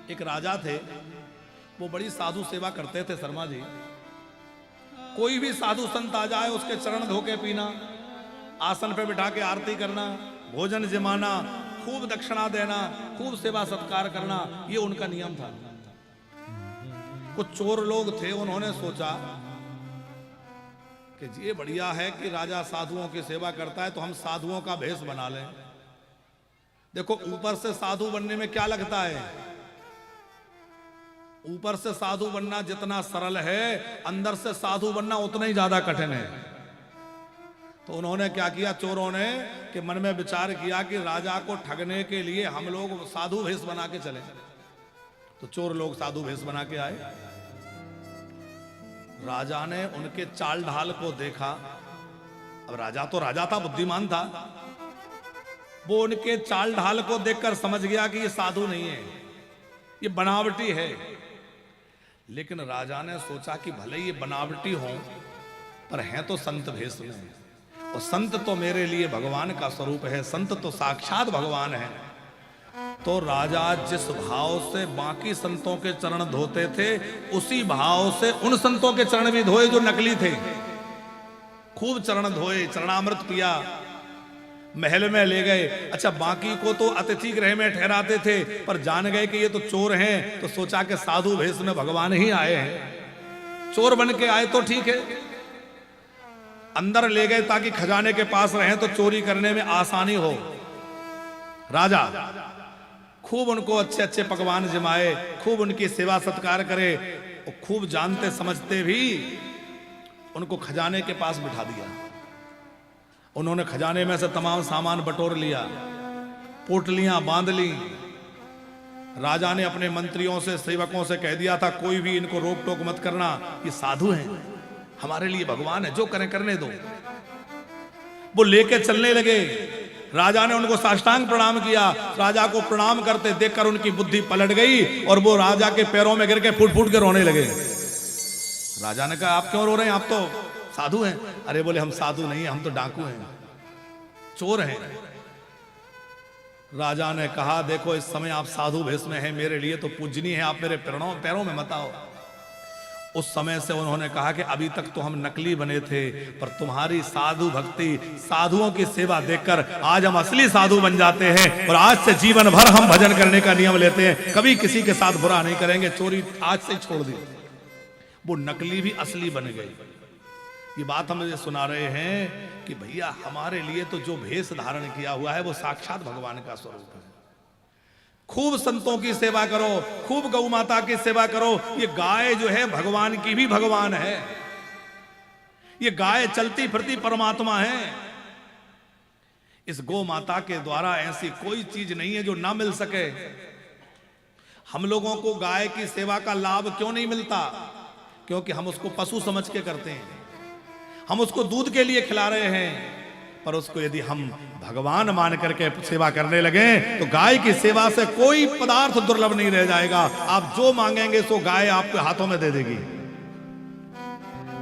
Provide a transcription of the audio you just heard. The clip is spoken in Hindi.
एक राजा थे, वो बड़ी साधु सेवा करते थे शर्मा जी। कोई भी साधु संत आ जाए उसके चरण धोके पीना, आसन पे बिठा के आरती करना, भोजन जमाना, खूब दक्षिणा देना, खूब सेवा सत्कार करना, ये उनका नियम था। कुछ चोर लोग थे, उन्होंने सोचा कि ये बढ़िया है कि राजा साधुओं की सेवा करता है, तो हम साधुओं का भेष बना लें। देखो ऊपर से साधु बनने में क्या लगता है, ऊपर से साधु बनना जितना सरल है, अंदर से साधु बनना उतना ही ज्यादा कठिन है। तो उन्होंने क्या किया चोरों ने कि मन में विचार किया कि राजा को ठगने के लिए हम लोग साधु भेष बना के चले। तो चोर लोग साधु भेष बना के आए। राजा ने उनके चाल ढाल को देखा। अब राजा तो राजा था, बुद्धिमान था, वो उनके चाल ढाल को देखकर समझ गया कि ये साधु नहीं है, ये बनावटी है। लेकिन राजा ने सोचा कि भले ये बनावटी हो पर हैं तो संत भेष में, और संत तो मेरे लिए भगवान का स्वरूप है, संत तो साक्षात भगवान है। तो राजा जिस भाव से बाकी संतों के चरण धोते थे, उसी भाव से उन संतों के चरण भी धोए जो नकली थे। खूब चरण धोए, चरणामृत पिया, महल में ले गए। अच्छा, बाकी को तो अतिथि गृह में ठहराते थे, पर जान गए कि ये तो चोर हैं, तो सोचा कि साधु भेष में भगवान ही आए हैं, चोर बन के आए तो ठीक है। अंदर ले गए ताकि खजाने के पास रहें तो चोरी करने में आसानी हो। राजा खूब उनको अच्छे अच्छे पकवान जमाए, खूब उनकी सेवा सत्कार करे, और खूब जानते समझते भी उनको खजाने के पास बिठा दिया। उन्होंने खजाने में से तमाम सामान बटोर लिया, पोटलियां बांध ली। राजा ने अपने मंत्रियों से, सेवकों से कह दिया था कोई भी इनको रोक टोक मत करना, ये साधु हैं, हमारे लिए भगवान है, जो करें करने दो। वो लेके चलने लगे। राजा ने उनको साष्टांग प्रणाम किया। राजा को प्रणाम करते देखकर उनकी बुद्धि पलट गई और वो राजा के पैरों में गिर के फूट फूट के रोने लगे। राजा ने कहा आप क्यों रो रहे हैं, आप तो साधु हैं। अरे बोले हम साधु नहीं हैं, हम तो डाकू हैं, चोर हैं। राजा ने कहा देखो इस समय आप साधु भेष में हैं, मेरे लिए तो पूजनीय है, आप मेरे पैरों में मत आओ। उस समय से उन्होंने कहा कि अभी तक तो हम नकली बने थे, पर तुम्हारी साधु भक्ति, साधुओं की सेवा देखकर आज हम असली साधु बन जाते हैं, और आज से जीवन भर हम भजन करने का नियम लेते हैं, कभी किसी के साथ बुरा नहीं करेंगे, चोरी आज से छोड़ दी। वो नकली भी असली बन गई। ये बात हम मुझे सुना रहे हैं कि भैया हमारे लिए तो जो भेष धारण किया हुआ है वो साक्षात भगवान का स्वरूप है। खूब संतों की सेवा करो, खूब गौ माता की सेवा करो। ये गाय जो है भगवान की भी भगवान है, ये गाय चलती फिरती परमात्मा है। इस गौ माता के द्वारा ऐसी कोई चीज नहीं है जो ना मिल सके। हम लोगों को गाय की सेवा का लाभ क्यों नहीं मिलता? क्योंकि हम उसको पशु समझ के करते हैं, हम उसको दूध के लिए खिला रहे हैं। पर उसको यदि हम भगवान मान करके सेवा करने लगे तो गाय की सेवा से कोई पदार्थ दुर्लभ नहीं रह जाएगा। आप जो मांगेंगे सो गाय आपके हाथों में दे देगी।